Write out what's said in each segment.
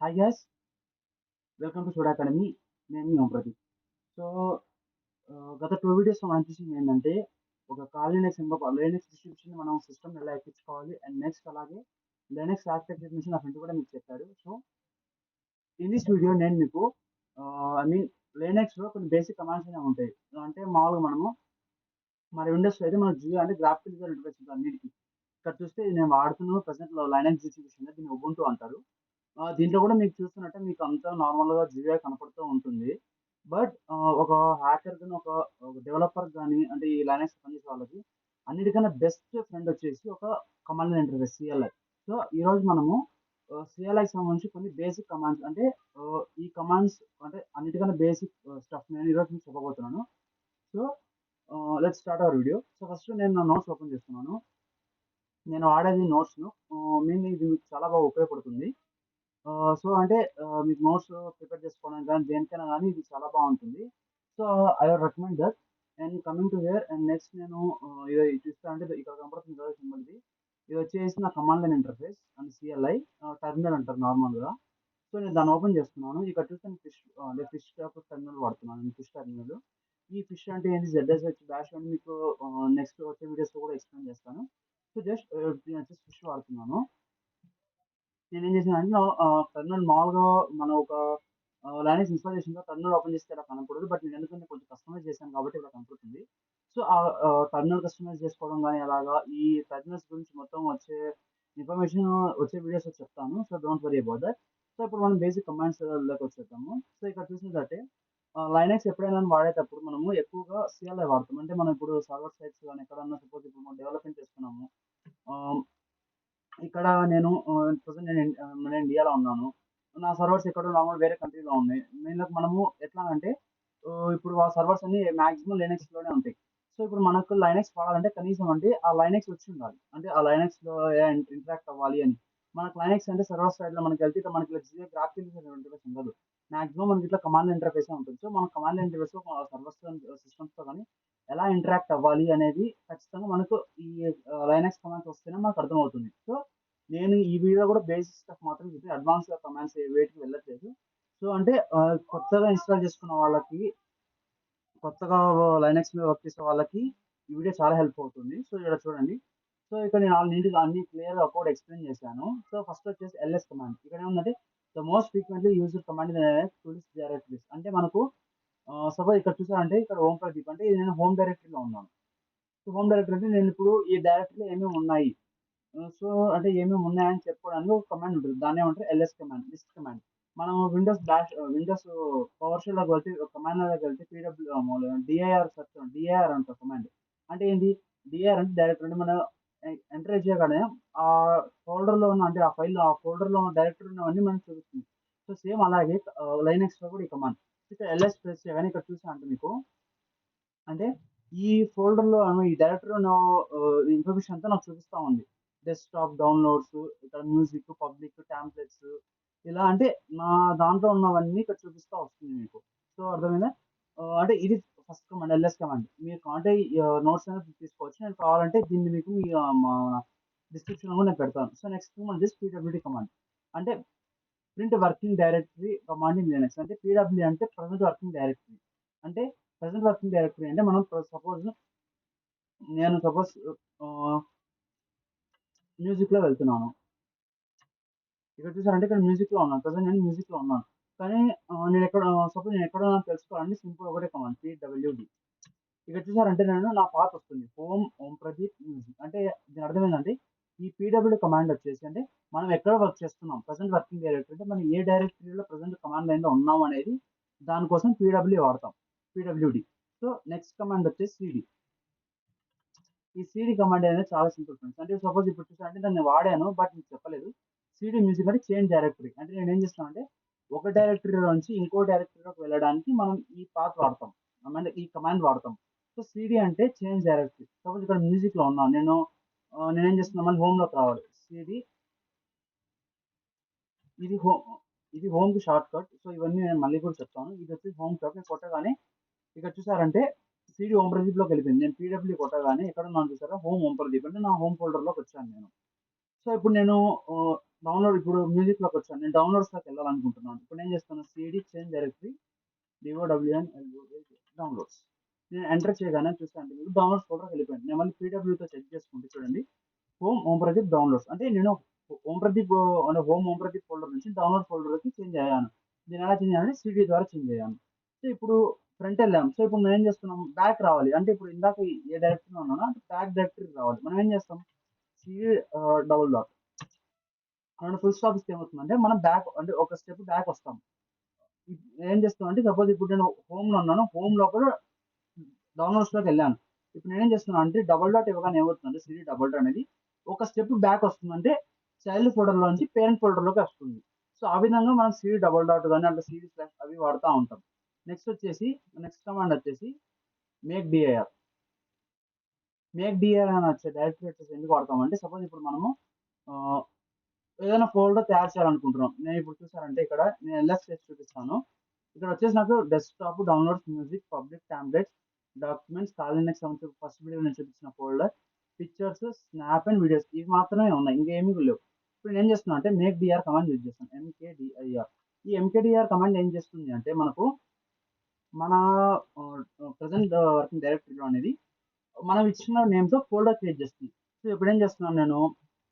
Hi gas, welcome to soda academy. నేను మీ ఓం Pradeep. So, గత 2 వీడియోస్‌లో మనం చూసింది ఏంటంటే, ఒక కాల్ లైనక్స్ డిస్ట్రిబ్యూషన్‌ని మనం సిస్టమ్‌లో ఎలా ఎక్కించుకోవాలి అండ్ నెక్స్ట్ అలాగే లైనక్స్ ఆర్కిటెక్చర్ గురించి నా ఫ్రెండ్ కూడా మీకు చెప్పాడు. సో, ఇన్ దిస్ వీడియో నేను మీకు ఐ మీన్ లైనక్స్‌లో కొన్ని బేసిక్ కమాండ్స్ అనేవి ఉంటాయి. అంటే మామూలుగా మనము మన విండోస్‌లో అయితే మన జియో అంటే గ్రాఫికల్ యూజర్ ఇంటర్ఫేస్ ఉంటుంది అన్నిటికి. ఇక్కడ చూస్తే నేను వాడుతున్న ప్రెజెంట్‌లో లైనక్స్ డిస్ట్రిబ్యూషన్ దీన్ని ఉబుంటూ అంటారు. దీంట్లో కూడా మీకు చూస్తున్నట్టే మీకు అంతా నార్మల్‌గా జియో కనపడుతూ ఉంటుంది. బట్ ఒక హ్యాకర్ గాని, ఒక డెవలపర్ గాని అంటే ఈ లైనక్స్ పనిచేసే వాళ్ళకి అన్నిటికన్నా బెస్ట్ ఫ్రెండ్ వచ్చేసి ఒక command line interface CLI. So, ఈరోజు మనము సిఎల్ఐకి సంబంధించి కొన్ని బేసిక్ కమాండ్స్ అంటే ఈ కమాండ్స్ అంటే అన్నిటికన్నా బేసిక్ స్టఫ్ నేను ఈరోజు మీకు చెప్పబోతున్నాను. So, let's start our video. So, first నేను నా నోట్స్ ఓపెన్ చేస్తున్నాను. నేను వాడేది నోట్స్‌ను. మెయిన్‌లీ ఇది మీకు చాలా బాగా ఉపయోగపడుతుంది. సో, అంటే మీకు నోట్స్ ప్రిపేర్ చేసుకోవడానికి గాని, దేనికైనా గాని ఇది చాలా బావుంటుంది. So, I will recommend that. And coming to hear and next నేను ఇది చూస్తా అంటే ఇక్కడ కనపడుతుంది కదా సింబల్ ఇది. ఇదొచ్చేసి నా command line interface and CLI terminal అంటారు నార్మల్‌గా. సో, నేను దాన్ని ఓపెన్ చేస్తున్నాను. ఇక్కడ చూస్తే నేను అదే ఫిష్ టెర్మినల్ వాడుతున్నాను. Fish terminal. ఈ ఫిష్ అంటే ఏంటి జెడ్ఎస్హెచ్ బ్యాష్ అని మీకు నెక్స్ట్ వచ్చే వీడియోస్‌లో కూడా ఎక్స్‌ప్లెయిన్ చేస్తాను. సో, నేను వచ్చేసి ఫిష్ వాడుతున్నాను. నేనేం చేశానంటే టెర్మినల్ మామూలుగా మనం ఒక లైనక్స్ ఇన్‌స్టాల్ చేసిన టెర్మినల్ ఓపెన్ చేస్తే ఇలా కనపడదు. బట్ నేను ఎందుకంటే కొంచెం కస్టమైజ్ చేశాను కాబట్టి ఇలా కనపడుతుంది. సో, టెర్మినల్ కస్టమైజ్ చేసుకోవడం గాని అలాగా ఈ టెర్మినల్స్ గురించి మొత్తం వచ్చే ఇన్ఫర్మేషన్ వచ్చే వీడియోస్‌లో చెప్తాను. So, don't worry about that. So, ఇప్పుడు మనం బేసిక్ కమాండ్స్‌లోకి వచ్చేద్దాము. సో, ఇక్కడ చూసినట్లయితే లైనక్స్ ఎప్పుడైనా వాడేటప్పుడు మనము ఎక్కువగా సీఎల్ఐ వాడతాం. అంటే మనం ఇప్పుడు సర్వర్ సైట్స్ గాని ఎక్కడన్నా సపోజ్ ఇప్పుడు మనం డెవలప్‌మెంట్ చేస్తున్నాము. ఆహ్ ఇక్కడ నేను ప్రెజెంట్ నేను ఇండియాలో ఉన్నాను. నా సర్వర్స్ ఎక్కడో నార్మల్ వేరే కంట్రీలో ఉన్నాయి. వీళ్ళకి మనము ఎట్లా అంటే ఇప్పుడు ఆ సర్వర్స్ అన్నీ మాక్సిమం లైనక్స్‌లోనే ఉంటాయి. సో, ఇప్పుడు మనకు లైనక్స్ వాడాలంటే కనీసం అంటే ఆ లైనక్స్ వచ్చి ఉండాలి. అంటే ఆ లైనక్స్‌లో ఇంటరాక్ట్ అవ్వాలి అని. మనకు లైనక్స్ అంటే సర్వర్ సైడ్‌లో మనకెళ్తే ఇట్లా మనకి జియో గ్రాఫికల్ ఇంటర్ఫేస్ ఉండదు. మాక్సిమం మనకి ఇట్లా కమాండ్ ఇంటర్ఫేసే ఉంటుంది. సో, మనం కమాండ్ ఇంటర్ఫేస్ సర్వర్స్‌తో సిస్టమ్స్‌తో గాని ఎలా ఇంటరాక్ట్ అవ్వాలి అనేది ఖచ్చితంగా మనకు ఈ లైనక్స్ కమాండ్స్ వస్తేనే మనకు అర్థమవుతుంది. సో, నేను ఈ వీడియోలో కూడా బేసిక్ స్టఫ్ మాత్రం చెప్పి అడ్వాన్స్‌గా కమాండ్స్ వేటికి వెళ్ళట్లేదు. సో, అంటే కొత్తగా ఇన్‌స్టాల్ చేసుకున్న వాళ్ళకి, కొత్తగా లైనక్స్ మీద వర్క్ చేసే వాళ్ళకి ఈ వీడియో చాలా హెల్ప్ అవుతుంది. సో, ఇక్కడ చూడండి. సో, ఇక్కడ నేను నీట్‌గా అన్ని క్లియర్‌గా కోడ్ ఎక్స్‌ప్లెయిన్ చేశాను. సో, ఫస్ట్ వచ్చేసి ఎల్ఎస్ కమాండ్. ఇక్కడ ఏముందంటే the most frequently used command in tools directories. అంటే మనకు సపోజ్ ఇక్కడ చూసారంటే ఇక్కడ హోమ్ ప్రదీప్ అంటే ఇది నేను హోమ్ డైరెక్టరీలో ఉన్నాను. సో, హోమ్ డైరెక్టరీ అంటే నేను ఇప్పుడు ఈ డైరెక్టరీలో ఏమేమి ఉన్నాయి. సో, అంటే ఏమేమి ఉన్నాయని చెప్పుకోవడానికి ఒక కమాండ్ ఉంటుంది. దాన్నేమంటారు ఎల్ఎస్ కమాండ్, లిస్ట్ కమాండ్. మనం విండోస్ పవర్ షెల్‌లోకి వెళ్తే ఒక కమాండ్‌లోకి వెళ్తే మామూలుగా డిఐఆర్ అంటారు కమాండ్. అంటే ఏంటి? డిఐఆర్ అంటే డైరెక్టరీ అంటే మనం ఎంటర్ చేయగానే ఆ ఫోల్డర్‌లో ఉన్న అంటే ఆ ఫోల్డర్‌లో ఉన్న డైరెక్టరీ ఉన్నవన్నీ మనకు చూపిస్తుంది. సో, సేమ్ అలాగే లైనక్స్‌లో కూడా ఈ కమాండ్. ఇక్కడ ఎల్ఎస్ ప్రెస్ చేయగానే ఇక్కడ చూసారంటే మీకు అంటే ఈ ఫోల్డర్‌లో ఈ డైరెక్టరీలో ఇన్ఫర్మేషన్ అంతా నాకు చూపిస్తా ఉంది. డెస్క్‌టాప్ డౌన్‌లోడ్స్, ఇక్కడ మ్యూజిక్, పబ్లిక్, టెంప్లెట్స్ ఇలా అంటే నా దాంట్లో ఉన్నవన్నీ ఇక్కడ చూపిస్తా వస్తుంది మీకు. సో, అర్థమైందా? అంటే ఇది ఫస్ట్ కమాండ్ ఎల్ఎస్ కమాండ్. మీరు కావాలంటే నోట్స్ అనేది తీసుకోవచ్చు. నేను కావాలంటే దీన్ని మీకు మా డిస్క్రిప్షన్‌లో కూడా నేను పెడతాను. సో, నెక్స్ట్ మనది పీడబ్ల్యూడీ కమాండ్. అంటే print working directory command in Linux. అంటే పీడబ్ల్యూ అంటే ప్రెజెంట్ వర్కింగ్ డైరెక్టరీ. అంటే ప్రెజెంట్ వర్కింగ్ డైరెక్టరీ అంటే మనం సపోజ్ ఆహ్, మ్యూజిక్‌లో వెళ్తున్నాను. ఇక్కడ చూసారంటే ఇక్కడ మ్యూజిక్‌లో ఉన్నాను. ప్రెజెంట్ నేను మ్యూజిక్‌లో ఉన్నాను. కానీ సపోజ్ నేనెక్కడున్నానో తెలుసుకోవాలంటే సింపుల్ ఒకటే కమాండ్ పీడబ్ల్యూడీ. ఇక్కడ చూసారంటే నా పాత్ వస్తుంది. ఓం ప్రదీప్ మ్యూజిక్. అంటే దీని అర్థం ఏంటంటే ఈ పీడబ్ల్యూ కమాండ్ వచ్చేసి అంటే మనం ఎక్కడ వర్క్ చేస్తున్నాం. ప్రెజెంట్ వర్కింగ్ డైరెక్టరీ అంటే మనం ఏ డైరెక్టరీలో ప్రెజెంట్ కమాండ్ లైన్‌లో ఉన్నాం అనేది దానికోసం పీడబ్ల్యూ వాడతాం. పీడబ్ల్యూడీ. సో, నెక్స్ట్ కమాండ్ వచ్చేసి సీడీ. ఈ సీడీ కమాండ్ అనేది చాలా సింపుల్ ఫ్రెండ్స్. అంటే సపోజ్ ఇప్పుడు చూసారంటే దాన్ని వాడాను. బట్ మీకు చెప్పలేదు. సీడీ మ్యూజిక్ అంటే చేంజ్ డైరెక్టరీ. అంటే నేనేం చేస్తున్నానంటే ఒక డైరెక్టరీలో నుంచి ఇంకో డైరెక్టరీలోకి వెళ్ళడానికి మనం ఈ పాత్ వాడతాం. అంటే ఈ కమాండ్ వాడతాం. సో, సీడీ అంటే చేంజ్ డైరెక్టరీ. సపోజ్ ఇక్కడ మ్యూజిక్‌లో ఉన్నాను. నేనేం చేస్తున్నా మళ్ళీ హోమ్‌లోకి రావాలి. సీడీ ఇది హో ఇది హోమ్‌కి షార్ట్‌కట్. సో, ఇవన్నీ నేను మళ్ళీ కూడా చెప్తాను. ఇదొచ్చేసి హోమ్ షాట్. నేను కొట్టగానే ఇక్కడ చూసారంటే సీడీ హోమ్ ప్రదీప్‌లోకి వెళ్ళిపోయింది. నేను పీడబ్ల్యూ కొట్టగానే ఎక్కడున్నానో చూసారా? హోమ్ ప్రదీప్ అంటే నా హోమ్ ఫోల్డర్‌లోకి వచ్చాను నేను. సో, ఇప్పుడు నేను డౌన్లోడ్ ఇప్పుడు మ్యూజిక్లోకి వచ్చాను, నేను డౌన్లోడ్స్లోకి వెళ్ళాలనుకుంటున్నాను. ఇప్పుడు నేను చేస్తాను సిడి చేంజ్ డైరెక్టరీ డిఓడబ్ల్యూఎన్ డౌన్లోడ్స్. నేను ఎంటర్ చేయగానే చూస్తాను మీరు డౌన్లోడ్స్ ఫోల్డర్కి వెళ్ళిపోయింది. నేను మళ్ళీ పీడబ్ల్యూతో చెక్ చేసుకుంటే చూడండి ఓం ప్రదీప్ డౌన్లోడ్స్ అంటే నేను ఓం ప్రదీప్ అంటే ఓం ప్రదీప్ ఫోల్డర్ నుంచి డౌన్లోడ్ ఫోల్డర్కి చేంజ్ అయ్యాను. నేను ఎలా చేంజ్ అయ్యాను సిడి ద్వారా చేంజ్ అయ్యాను. సో ఇప్పుడు ఫ్రంట్ వెళ్ళాం. సో ఇప్పుడు మనం ఏం చేస్తున్నాం బ్యాక్ రావాలి. అంటే ఇప్పుడు ఇందాక ఏ డైరెక్టరీలో ఉన్నానో బ్యాక్ డైరెక్టరీకి రావాలి. మనం ఏం చేస్తాం సిడి డబుల్ డాట్ మనం ఫుల్ స్టాప్ ఇస్తే ఏమవుతుందంటే మనం బ్యాక్ అంటే ఒక స్టెప్ బ్యాక్ వస్తాం. ఏం చేస్తాం అంటే సపోజ్ ఇప్పుడు నేను హోమ్లో ఉన్నాను, హోమ్ లోపల డౌన్లోడ్స్లోకి వెళ్ళాను. ఇప్పుడు నేనేం చేస్తున్నాను అంటే డబుల్ డాట్ ఇవ్వగానే ఏమవుతుందంటే సిడి డబుల్ డాట్ అనేది ఒక స్టెప్ బ్యాక్ వస్తుందంటే చైల్డ్ ఫోల్డర్లో నుంచి పేరెంట్ ఫోల్డర్లోకి వస్తుంది. సో ఆ విధంగా మనం సిడి డబుల్ డాట్ కానీ అంటే సిడి స్లాష్ అవి వాడుతూ ఉంటాం. నెక్స్ట్ కమాండ్ వచ్చేసి మేక్ డిఐఆర్. మేక్ డిఐఆర్ అని వచ్చే డైరెక్టరీ వచ్చేసి ఎందుకు వాడతామంటే సపోజ్ ఇప్పుడు మనము ఏదైనా ఫోల్డర్ తయారు చేయాలనుకుంటున్నాం. నేను ఇప్పుడు చూసారంటే ఇక్కడ నేను ఎల్ఎస్ చేసి చూపిస్తాను. ఇక్కడ వచ్చేసి నాకు desktop downloads music public templates documents Kali Linux first video నేను చూపించిన folder pictures snap and videos ఇవి మాత్రమే ఉన్నాయి, ఇంకేమీ లేవు. ఇప్పుడు నేను ఏం చేస్తున్నా అంటే మేక్ డిఆర్ కమాండ్ యూజ్ చేస్తాను. ఎంకేడిఐఆర్. ఈ ఎంకేడిఆర్ కమాండ్ ఏం చేస్తుంది అంటే మనకు మన ప్రజెంట్ వర్కింగ్ డైరెక్టరీలో అనేది మనం ఇచ్చిన నేమ్తో ఫోల్డర్ క్రియేట్ చేస్తుంది. సో ఇప్పుడు ఏం చేస్తున్నాను నేను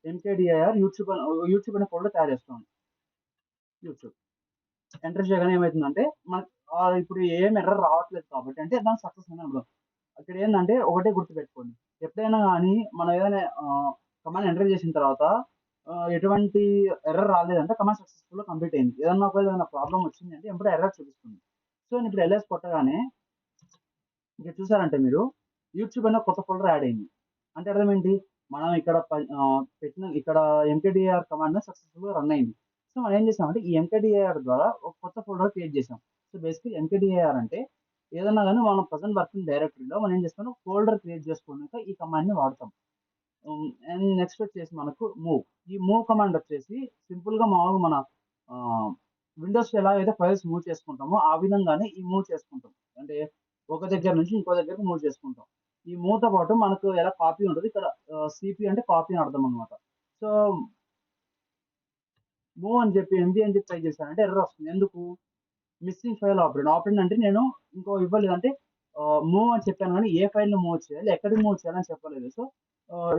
ఎంకేడిఐఆర్ యూట్యూబ్ అనే ఫోల్డర్ తయారు చేస్తున్నాను. యూట్యూబ్ ఎంటర్ చేయగానే ఏమవుతుందంటే మనకి ఇప్పుడు ఏం ఎర్రర్ రావట్లేదు కాబట్టి అంటే దాని సక్సెస్ అని అర్థం. ఇక్కడ ఏంటంటే ఒకటే గుర్తుపెట్టుకోండి, ఎప్పుడైనా కానీ మనం ఏదైనా కమాండ్ ఎంటర్ చేసిన తర్వాత ఎటువంటి ఎర్రర్ రాలేదంటే కమాండ్ సక్సెస్ఫుల్గా కంప్లీట్ అయింది. ఏదన్నా ఒకవేళ ఏదైనా ప్రాబ్లం వచ్చింది అంటే ఎప్పుడు ఎర్రర్ చూపిస్తుంది. సో నేను ఇప్పుడు ఎల్ఎస్ కొట్టగానే ఇక్కడ చూసారంటే మీరు యూట్యూబ్ అనే కొత్త ఫోల్డర్ యాడ్ అయింది. అంటే అర్థం ఏంటి మనం ఇక్కడ పెట్టిన ఇక్కడ ఎంకేడిఆర్ కమాండ్ సక్సెస్ఫుల్గా రన్ అయింది. సో మనం ఏం చేసామంటే ఈ ఎంకేడిఆర్ ద్వారా ఒక కొత్త ఫోల్డర్ క్రియేట్ చేసాం. సో బేసిక్లీ ఎంకేడిఆర్ అంటే ఏదన్నా కానీ మనం ప్రజెంట్ వర్కింగ్ డైరెక్టరీలో మనం ఏం చేస్తాం ఫోల్డర్ క్రియేట్ చేసుకోవడానికి ఈ కమాండ్ని వాడతాం. అండ్ నెక్స్ట్ వచ్చేసి మనకు మూవ్. ఈ మూవ్ కమాండ్ వచ్చేసి సింపుల్గా మామూలుగా మన విండోస్లో ఎలా అయితే ఫైల్స్ మూవ్ చేసుకుంటామో ఆ విధంగానే ఈ మూవ్ చేసుకుంటాం. అంటే ఒక దగ్గర నుంచి ఇంకో దగ్గరకు మూవ్ చేసుకుంటాం. ఈ మూవ్తో పాటు మనకు ఎలా కాపీ ఉంటుంది ఇక్కడ సిపి అంటే కాపీ అని అర్థం అనమాట. సో మూవ్ అని చెప్పి ఎంబీ అని చెప్పి ట్రై చేశానంటే ఎర్రర్ వస్తుంది. ఎందుకు మిస్సింగ్ ఫైల్ ఆపరేండ్ అంటే నేను ఇంకో ఇవ్వలేదు అంటే మూవ్ అని చెప్పాను కానీ ఏ ఫైల్ని మూవ్ చేయాలి ఎక్కడికి మూవ్ చేయాలని చెప్పలేదు. సో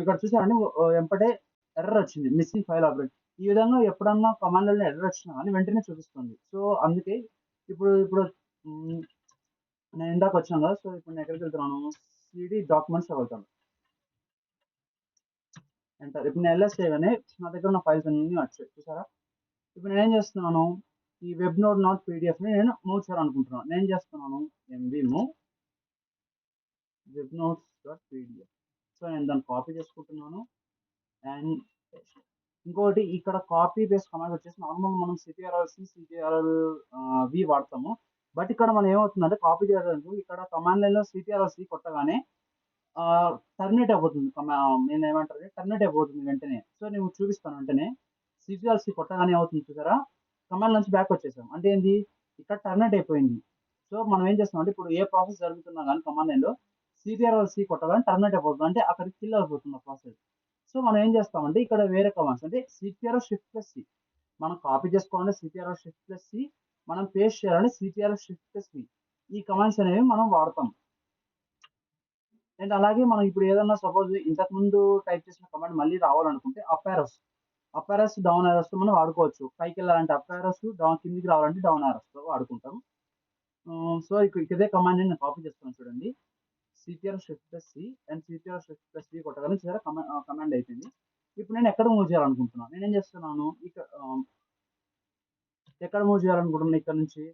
ఇక్కడ చూసారంటే ఎంపటే ఎర్రర్ వచ్చింది మిస్సింగ్ ఫైల్ ఆపరేండ్. ఈ విధంగా ఎప్పుడన్నా కమాండ్లలో ఎర్రర్ వచ్చినా కానీ వెంటనే చూపిస్తుంది. సో అందుకే ఇప్పుడు ఇప్పుడు నేను ఇందాక వచ్చాను కదా. సో ఇప్పుడు నేను ఎక్కడికి వెళ్తున్నాను సిడి డాక్యుమెంట్స్ వెళ్తాను. ఎంటర్. ఇప్పుడు నేను ఎల్ఎస్ చేయగానే నా దగ్గర ఉన్న ఫైల్స్ అన్నీ వచ్చాయి చూసారా. ఇప్పుడు నేను ఏం చేస్తున్నాను ఈ వెబ్ నోట్ నాట్ పీడిఎఫ్ని నేను మూవ్ చేయాలనుకుంటున్నాను. నేను చేస్తున్నాను MB move web notes dot PDF. So నేను దాన్ని కాపీ చేసుకుంటున్నాను అండ్ ఇంకోటి ఇక్కడ కాపీ పేస్ట్ కమాండ్ వచ్చేసి నార్మల్ మనం సిటిఆర్ఎల్ వి వాడతాము. బట్ ఇక్కడ మనం ఏమవుతుందంటే కాపీ చేయడానికి ఇక్కడ కమాండ్ లైన్లో సిటిఆర్ఎల్ కొట్టగానే టర్మినేట్ అయిపోతుంది. నేను ఏమంటారు టర్మినేట్ అయిపోతుంది వెంటనే. సో నేను చూపిస్తాను వెంటనే సిటిఆర్ఎల్ కొట్టగానే ఏమవుతుంది చూసారా కమాండ్ నుంచి బ్యాక్ వచ్చేసాం. అంటే ఏంటి ఇక్కడ టర్మినేట్ అయిపోయింది. సో మనం ఏం చేస్తాం అంటే ఇప్పుడు ఏ ప్రాసెస్ జరుగుతున్నా కానీ కమాండ్ లైన్లో సిటిఆర్ఎల్ కొట్టగానే టర్మినేట్ అయిపోతుంది. అంటే అక్కడికి కిల్ అయిపోతుంది ఆ ప్రాసెస్. సో మనం ఏం చేస్తామంటే ఇక్కడ వేరే కమాండ్స్ అంటే సిటిఆర్ షిఫ్ట్ ప్లస్ సి మనం కాపీ చేసుకోవాలంటే సిటిఆర్ షిఫ్ట్ ప్లస్ సి మనం పేస్ట్ చేయాలంటే సిటిఆర్ షిఫ్ట్ ప్లస్ వి ఈ కమాండ్స్ అనేవి మనం వాడతాం. అండ్ అలాగే మనం ఇప్పుడు ఏదన్నా సపోజ్ ఇంతకుముందు టైప్ చేసిన కమాండ్ మళ్ళీ రావాలనుకుంటే అప్ యారోస్ డౌన్ యారోస్ మనం వాడుకోవచ్చు. పైకి వెళ్ళాలంటే అప్ యారోస్ డౌన్ కిందికి రావాలంటే డౌన్ యారోస్ వాడుకుంటాం. సో ఇదే కమాండ్ నేను కాపీ చేస్తున్నాను చూడండి ctrl shift plus C and ctrl shift plus V కొట్టగానే చూసారా కమాండ్ అయిపోయింది. ఇప్పుడు నేను ఎక్కడ మూవ్ చేయాలనుకుంటున్నాను నేను ఏం చేస్తున్నాను ఇక్కడ ఎక్కడ మూవ్ చేయాలనుకుంటున్నాను ఇక్కడ నుంచి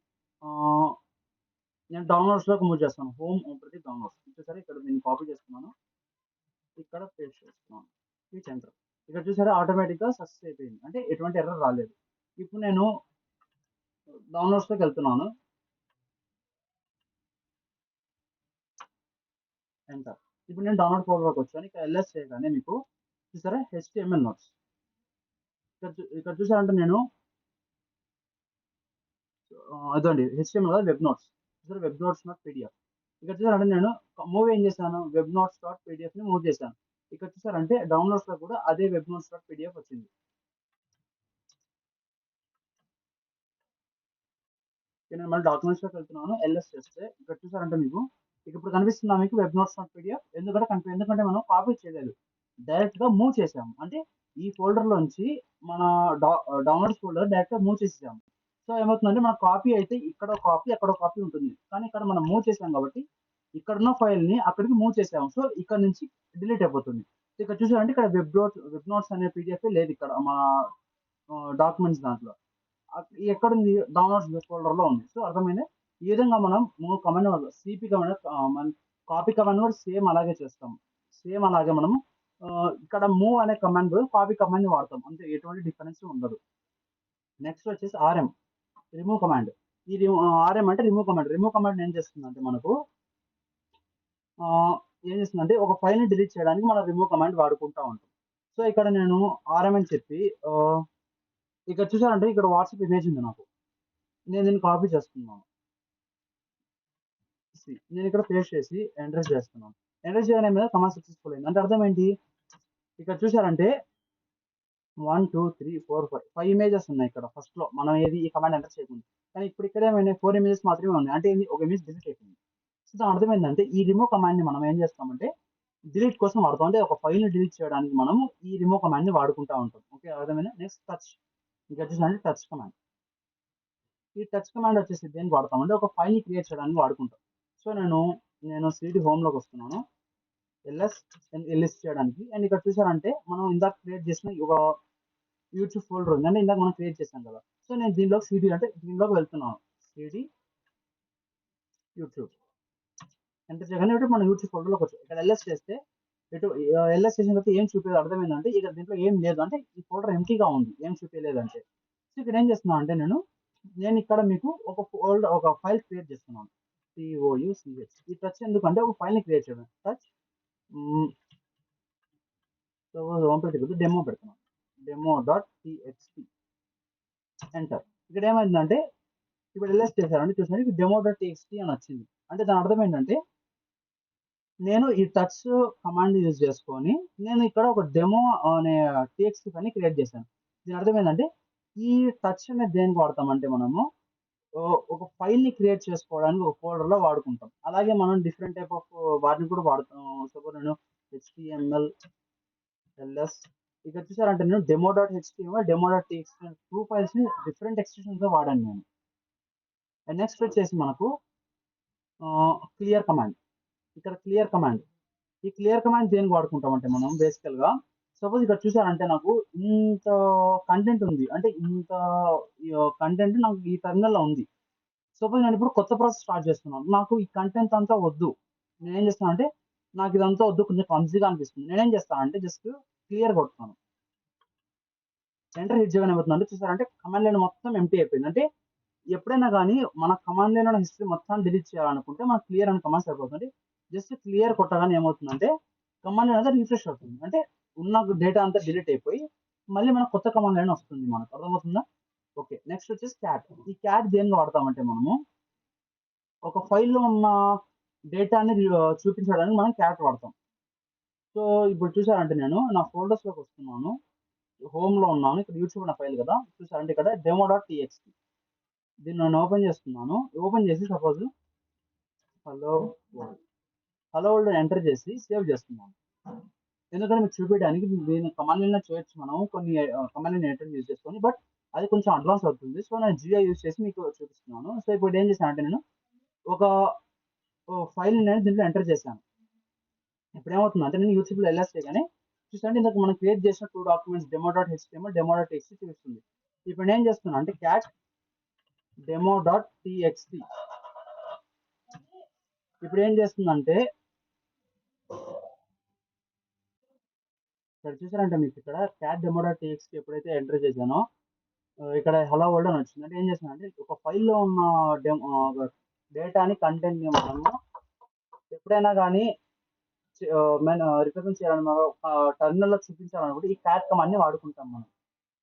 నేను డౌన్లోడ్స్లోకి మూవ్ చేస్తాను. హోమ్ ప్రతి డౌన్లోడ్స్ చూసారా ఇక్కడ నేను కాపీ చేస్తున్నాను ఇక్కడ పేస్ట్ చేస్తున్నాను ఈ ఎంటర్. ఇక్కడ చూసారా ఆటోమేటిక్గా సక్సెస్ అయిపోయింది అంటే ఎటువంటి ఎర్రర్ రాలేదు. ఇప్పుడు నేను డౌన్లోడ్స్లోకి వెళ్తున్నాను ఎంటర్. ఇప్పుడు నేను డౌన్లోడ్ ఫోల్డర్లోకి వచ్చాను. ఇక్కడ ఎల్ఎస్ చేయగానే మీకు చూసారా HTML నోట్స్ ఇక్కడ చూసారంటే నేను అదండి HTML కదా వెబ్ నోట్స్ చూసారా వెబ్ నోట్స్ నాట్ పీడిఎఫ్. ఇక్కడ చూసారంటే నేను మూవ్ ఏం చేశాను వెబ్ నోట్స్ డాట్ పీడిఎఫ్ని మూవ్ చేశాను. ఇక్కడ చూసారంటే డౌన్లోడ్స్లో కూడా అదే వెబ్ నోట్స్ డాట్ పీడిఎఫ్ వచ్చింది. నేను మళ్ళీ డాక్యుమెంట్స్లోకి వెళ్తున్నాను. ఎల్ఎస్ చేస్తే ఇక్కడ చూసారంటే మీకు ఇప్పుడు కనిపిస్తుందా మీకు వెబ్ నోట్స్ డాట్ పీడిఎఫ్? ఎందుకంటే మనం కాపీ చేయలేదు. డైరెక్ట్‌గా మూవ్ చేసాము. అంటే ఈ ఫోల్డర్‌లోంచి మన డౌన్లోడ్స్ ఫోల్డర్ డైరెక్ట్‌గా మూవ్ చేసేసాము. సో ఏమవుతుందంటే మన కాపీ అయితే ఇక్కడ ఒక కాపీ, అక్కడ ఒక కాపీ ఉంటుంది. కానీ ఇక్కడ మనం మూవ్ చేసాం కాబట్టి ఇక్కడున్న ఫైల్‌ని అక్కడికి మూవ్ చేసాము. సో ఇక్కడ నుంచి డిలీట్ అయిపోతుంది. సో ఇక్కడ చూసారంటే ఇక్కడ వెబ్ నోట్స్ అనే పీడిఎఫే లేదు ఇక్కడ మన డాక్యుమెంట్స్ దాంట్లో. ఎక్కడుంది డౌన్లోడ్స్ ఫోల్డర్‌లో ఉంది. సో అర్థమైందా? ఈ విధంగా మనం కమాండ్ సీపీ కమాండ్ మన కాపీ కమాండ్ కూడా సేమ్ అలాగే చేస్తాం. సేమ్ అలాగే మనము ఇక్కడ మూవ్ అనే కమాండ్ కాపీ కమాండ్‌ని వాడతాం. అంతే ఎటువంటి డిఫరెన్స్ ఉండదు. నెక్స్ట్ వచ్చేసి ఆర్ఎం రిమూవ్ కమాండ్. ఈ ఆర్ఎం అంటే రిమూవ్ కమాండ్. రిమూవ్ కమాండ్ ఏం చేస్తుందంటే మనకు ఏం చేస్తుందంటే ఒక ఫైల్‌ని డిలీట్ చేయడానికి మనం రిమూవ్ కమాండ్ వాడుకుంటా ఉంటాం. సో ఇక్కడ నేను ఆర్ఎం అని చెప్పి ఇక్కడ చూసారంటే ఇక్కడ వాట్సాప్ ఇమేజ్ ఉంది నాకు. నేను దీన్ని కాపీ చేస్తున్నాను. నేను ఇక్కడ పేస్ట్ చేసి ఎంటర్ చేస్తున్నాను. ఎంటర్ చేయడం మీద కమాండ్ సక్సెస్ఫుల్ అయింది. అంటే అర్థం ఏంటి? ఇక్కడ చూసారంటే 1, 2, 3, 4, 5 ఇమేజెస్ ఉన్నాయి ఇక్కడ ఫస్ట్‌లో. మనం ఈ కమాండ్ ఎంటర్ చేయకుండా. కానీ ఇప్పుడు ఇక్కడ ఏమైనాయి 4 ఇమేజెస్ మాత్రమే ఉన్నాయి. అంటే ఒక ఇమేజ్ డిలీట్ అయిపోయింది. సో దాని అర్థం ఏంటంటే ఈ రిమూవ్ కమాండ్‌ని మనం ఏం చేస్తామంటే డిలీట్ కోసం వాడతాం. అంటే ఒక ఫైల్‌ని డిలీట్ చేయడానికి మనము ఈ రిమూవ్ కమాండ్‌ని వాడుకుంటా ఉంటాం. ఓకే అర్థమైందా? Next touch. ఇక్కడ చూసారంటే టచ్ కమాండ్. ఈ టచ్ కమాండ్ వచ్చేసి దేనికి వాడతామంటే ఒక ఫైల్‌ని క్రియేట్ చేయడానికి వాడుకుంటాం. సో నేను సిడీ హోమ్‌లోకి వస్తున్నాను. ఎల్ఎస్ చేయడానికి. అండ్ ఇక్కడ చూసారంటే మనం ఇందాక క్రియేట్ చేసిన ఒక యూట్యూబ్ ఫోల్డర్ ఉంది. అంటే ఇందాక మనం క్రియేట్ చేసాం కదా. సో నేను దీనిలోకి వెళ్తున్నాను. సిడీ యూట్యూబ్ ఎంటర్ చేయగానే మనం యూట్యూబ్ ఫోల్డర్లోకి వచ్చాం. ఇక్కడ ఎల్ఎస్ చేస్తే ఎల్ఎస్ చేసిన తర్వాత ఏం చూపేది అర్థమైందంటే ఇక్కడ దీంట్లో ఏం లేదు. అంటే ఈ ఫోల్డర్ ఎంటీగా ఉంది. ఏం చూపించలేదు అంటే. సో ఇక్కడ ఏం చేస్తున్నా అంటే నేను ఇక్కడ మీకు ఒక ఫైల్ క్రియేట్ చేస్తున్నాను. TOUCH. ఈ టచ్ ఎందుకంటే ఒక ఫైల్‌ని క్రియేట్ చేయడం. టచ్ హోమ్ పెట్టి డెమో పెడుతున్నాను. demo.txt enter. ఇక్కడ ఏమైందంటే ఇప్పుడు ఎల్ఎస్ చేశారంటే చూసారు ఇది demo.txt అని వచ్చింది. అంటే దాని అర్థం ఏంటంటే నేను ఈ టచ్ కమాండ్ యూజ్ చేసుకొని నేను ఇక్కడ ఒక డెమో అనే టీఎక్స్టీ ఫైల్‌ని క్రియేట్ చేశాను. దీని అర్థం ఏంటంటే ఈ టచ్ అనేది దేనికి వాడతామంటే మనము ఒక ఫైల్‌ని క్రియేట్ చేసుకోవడానికి ఒక ఫోల్డర్‌లో వాడుకుంటాం. అలాగే మనం డిఫరెంట్ టైప్ ఆఫ్ వాటిని కూడా వాడతాం. సపోజ్ నేను HTML, LS ఇక్కడ చూసారంటే నేను demo.html, demo.txt 2 ఫైల్స్‌ని డిఫరెంట్ ఎక్స్టెన్షన్స్‌తో వాడాను నేను. అండ్ నెక్స్ట్ వచ్చేసి మనకు క్లియర్ కమాండ్. ఇక్కడ క్లియర్ కమాండ్. ఈ క్లియర్ కమాండ్ దేనికి వాడుకుంటామంటే మనం బేసికల్‌గా సపోజ్ ఇక్కడ చూసారంటే నాకు ఇంత కంటెంట్ ఉంది. అంటే ఇంత కంటెంట్ నాకు ఈ టెర్మినల్‌లో ఉంది. సపోజ్ నేను ఇప్పుడు కొత్త ప్రాసెస్ స్టార్ట్ చేస్తున్నాను. నాకు ఈ కంటెంట్ అంతా వద్దు. నేనేం చేస్తానంటే నాకు ఇదంతా వద్దు కొంచెం క్లమ్జీగా అనిపిస్తుంది. నేనేం చేస్తానంటే జస్ట్ క్లియర్ కొడతాను. ఎంటర్ హిట్ చేయగానే ఏమవుతుందంటే చూసారంటే కమాండ్ లైన్ మొత్తం ఎంప్టీ అయిపోయింది. అంటే ఎప్పుడైనా గానీ మన కమాండ్ లైన్‌లో ఉన్న హిస్టరీ మొత్తాన్ని డిలీట్ చేయాలనుకుంటే మనకు క్లియర్ అనే కమాండ్ సరిపోతుంది. జస్ట్ క్లియర్ కొట్టగానే ఏమవుతుందంటే కమాండ్ లైన్ అంతా రిఫ్రెష్ అవుతుంది. అంటే ఉన్న డేటా అంతా డిలీట్ అయిపోయి మళ్ళీ మనకు కొత్త కమాండ్ లైన్ వస్తుంది మనకు. అర్థమవుతుందా? ఓకే. నెక్స్ట్ వచ్చేసి క్యాట్. ఈ క్యాట్ దేనికి వాడతామంటే మనము ఒక ఫైల్‌లో ఉన్న డేటాని చూపించడానికి మనం క్యాట్ వాడతాం. సో ఇప్పుడు చూసారంటే నేను నా ఫోల్డర్స్‌లోకి వస్తున్నాను. హోమ్‌లో ఉన్నాను. ఇక్కడ యూట్యూబ్ నా ఫైల్ కదా! చూసారంటే ఇక్కడ demo.txt దీన్ని నేను ఓపెన్ చేస్తున్నాను. ఓపెన్ చేసి suppose hello world. Hello world enter చేసి సేవ్ చేస్తున్నాను. ఎందుకంటే మీకు చూపియడానికి దీన్ని కమాండ్ లైన్‌లో చేయొచ్చు మనం. కొన్ని కమాండ్ లైన్ ఎంటర్ యూజ్ చేసుకొని. బట్ అది కొంచెం అడ్వాన్స్ అవుతుంది. సో నేను జియో యూజ్ చేసి మీకు చూపిస్తున్నాను. సో ఇప్పుడు ఏం చేశానంటే నేను ఒక ఫైల్‌ని నేను దీంట్లో ఎంటర్ చేశాను. ఇప్పుడేమవుతుందంటే నేను యూట్యూబ్‌లో ఎల్ఎస్ చేయగానే చూసారంటే ఇందాక మనం క్రియేట్ చేసిన 2 డాక్యుమెంట్స్ demo.html, demo.txt చూపిస్తుంది. ఇప్పుడు నేనేం చేస్తున్నా అంటే క్యాట్ demo.txt ఇప్పుడు ఏం చేస్తుందంటే ఇక్కడ చూసారంటే మీకు ఇక్కడ క్యాట్ demo.txt ఎప్పుడైతే ఎంటర్ చేశానో ఇక్కడ హలో వరల్డ్ అని వచ్చింది. అంటే ఏం చేస్తున్నానంటే ఒక ఫైల్‌లో ఉన్న డేటాని కంటెంట్‌ని మనము ఎప్పుడైనా గానీ రిప్రజెంట్ చేయాలని మనం టెర్మినల్‌లో చూపించాలనుకుంటే ఈ క్యాట్ కమాండ్‌ని వాడుకుంటాం మనం.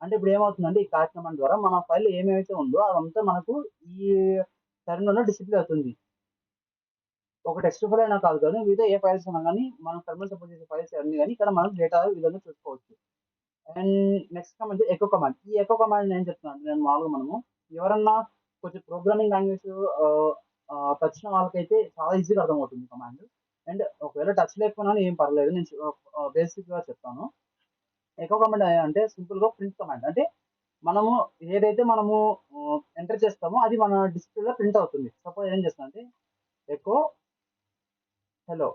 అంటే ఇప్పుడు ఏమవుతుందంటే ఈ క్యాట్ కమాండ్ ద్వారా మన ఫైల్ ఏమైతే ఉందో అదంతా మనకు ఈ టెర్మినల్‌లో డిస్‌ప్లే అవుతుంది. ఒక టెక్స్ట్ ఫైల్ అయినా కాదు కానీ మిగతా ఏ ఫైల్స్ అయినా గానీ మనం టెర్మినల్ సపోర్ట్ చేసే ఫైల్స్ అన్నీ గానీ ఇక్కడ మనం డేటా ఈ విధంగా చూసుకోవచ్చు. And next command echo command. ఈ ఎకో కమాండ్ ఏం చెప్తున్నానంటే నేను మామూలుగా మనము ఎవరన్నా కొంచెం ప్రోగ్రామింగ్ లాంగ్వేజ్ టచ్చిన వాళ్ళకైతే చాలా ఈజీగా అర్థమవుతుంది కమాండ్. అండ్ ఒకవేళ టచ్ లేకపోయినా ఏం పర్లేదు. నేను బేసిక్‌గా చెప్తాను. ఎకో కమాండ్ అంటే సింపుల్‌గా ప్రింట్ కమాండ్. అంటే మనము ఏదైతే మనము ఎంటర్ చేస్తామో అది మన డిస్‌ప్లేలో ప్రింట్ అవుతుంది. సపోజ్ ఏం చేస్తానంటే ఎకో హెలో.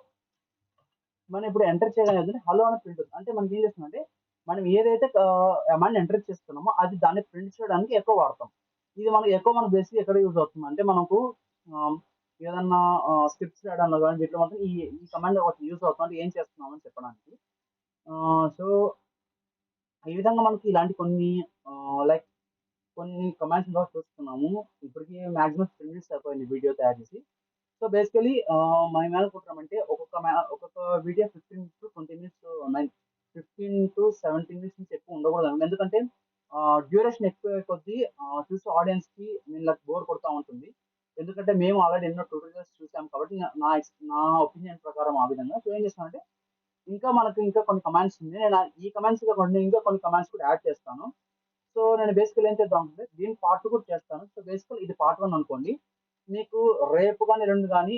మనం ఇప్పుడు ఎంటర్ చేయగానే హలో అని ప్రింట్ అవుతుంది. అంటే మనకి ఏం చేస్తుందంటే మనం ఏదైతే కమాండ్ ఎంటర్ చేస్తున్నామో అది దాన్ని ప్రింట్ చేయడానికి ఎకో వాడతాం. ఇది మనకి ఎకో మన బేసిక్ ఎక్కడ యూజ్ అవుతుంది అంటే మనకు ఆహ్, ఏదన్నా స్క్రిప్ట్స్ రాయడంలో గాని వీటిలో మాత్రం ఈ ఈ కమాండ్ ఒకటి యూజ్ అవుతుంది. అంటే ఏం చేస్తున్నాం అని చెప్పడానికి. సో ఈ విధంగా మనకి ఇలాంటి కొన్ని లైక్ కొన్ని కమాండ్స్ ద్వారా చూస్తున్నాము. ఇప్పటికి మాక్సిమం 10 మినిట్స్ అయిపోయింది వీడియో తయారు చేసి. సో బేసికల్లీ మేము ఏమనుకుంటున్నామంటే ఒక్కొక్క వీడియో 15-20 మినిట్స్ 15-17 మినిట్స్ నుంచి ఎక్కువ ఉండకూడదు. ఎందుకంటే డ్యూరేషన్ ఎక్కువయ్యే కొద్దీ చూసే ఆడియన్స్‌కి వీళ్ళకి బోర్ కొడతా ఉంటుంది. ఎందుకంటే మేము ఆల్రెడీ ఎన్నో ట్యుటోరియల్స్ చూసాం కాబట్టి నా ఒపీనియన్ ప్రకారం ఆ విధంగా. సో ఏం చేస్తామంటే ఇంకా మనకు ఇంకా కొన్ని కమాండ్స్ ఉంది. నేను ఈ కమాండ్స్ కాకుండా ఇంకా కొన్ని కమాండ్స్ కూడా యాడ్ చేస్తాను. సో నేను బేసికల్లీ ఏం చేద్దాం అంటే దీని పార్ట్ 2 కూడా చేస్తాను. సో బేసికల్లీ ఇది పార్ట్ 1 అనుకోండి. మీకు రేపు గాని, ఎల్లుండి గాని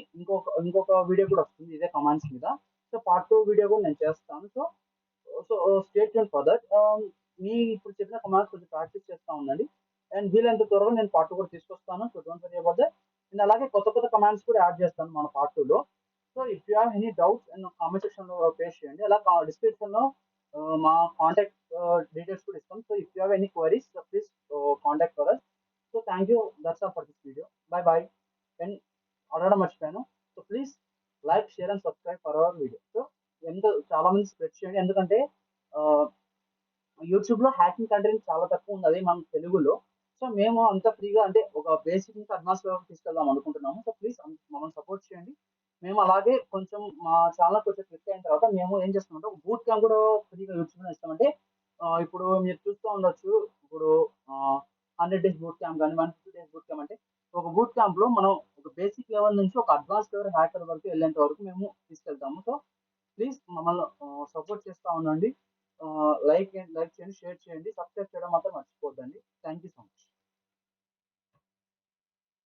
ఇంకొక వీడియో కూడా వస్తుంది ఇదే కమాండ్స్ మీద. సో పార్ట్ 2 వీడియో కూడా నేను చేస్తాను. So so stay tune for that. ఇప్పుడు చెప్పిన కమాండ్స్ కొంచెం ప్రాక్టీస్ చేస్తా ఉండండి. అండ్ వీలైనంత త్వరగా నేను పార్ట్ 2 కూడా తీసుకొస్తాను. So don't worry about that. And అలాగే కొత్త కొత్త కమాండ్స్ కూడా యాడ్ చేస్తాను మన పార్ట్ 2లో. So if you have any doubts and comment సెక్షన్‌లో పేస్ట్ చేయండి. అలా డిస్క్రిప్షన్‌లో మా కాంటాక్ట్ డీటెయిల్స్ కూడా ఇస్తాం. So if you have any queries please contact for us. So thank you. That's all for this video. Bye bye. And అడగడం మర్చిపోయాను. So please like, share and subscribe for our video. So చాలా మంది spread చేయండి. ఎందుకంటే ఆహ్, యూట్యూబ్‌లో hacking content చాలా తక్కువ ఉన్నది మన తెలుగులో. సో మేము అంత ఫ్రీగా అంటే ఒక బేసిక్ నుంచి అడ్వాన్స్ వరకు తీసుకెళ్దాం అనుకుంటున్నాము. సో ప్లీజ్ మమ్మల్ని సపోర్ట్ చేయండి. మేము అలాగే కొంచెం మా ఛానెల్ కొంచెం క్లిక్ అయిన తర్వాత మేము ఏం చేస్తామంటే ఒక బూట్ క్యాంప్ కూడా ఫ్రీగా యూట్యూబ్‌లో ఇస్తామంటే ఇప్పుడు మీరు చూస్తూ ఉండొచ్చు. ఇప్పుడు 100 డేస్ బూట్ క్యాంప్ గాని, 150 డేస్ బూట్ క్యాంప్ అంటే ఒక బూట్ క్యాంప్‌లో మనం ఒక బేసిక్ లెవెల్ నుంచి ఒక అడ్వాన్స్ లెవెల్ హ్యాకర్ వరకు వెళ్ళేంత వరకు మేము తీసుకెళ్తాము. సో ప్లీజ్ మమ్మల్ని సపోర్ట్ చేస్తా ఉండండి. లైక్ చేయండి, షేర్ చేయండి, సబ్స్క్రైబ్ చేయడం మాత్రం మర్చిపోవద్దండి. Thank you so much.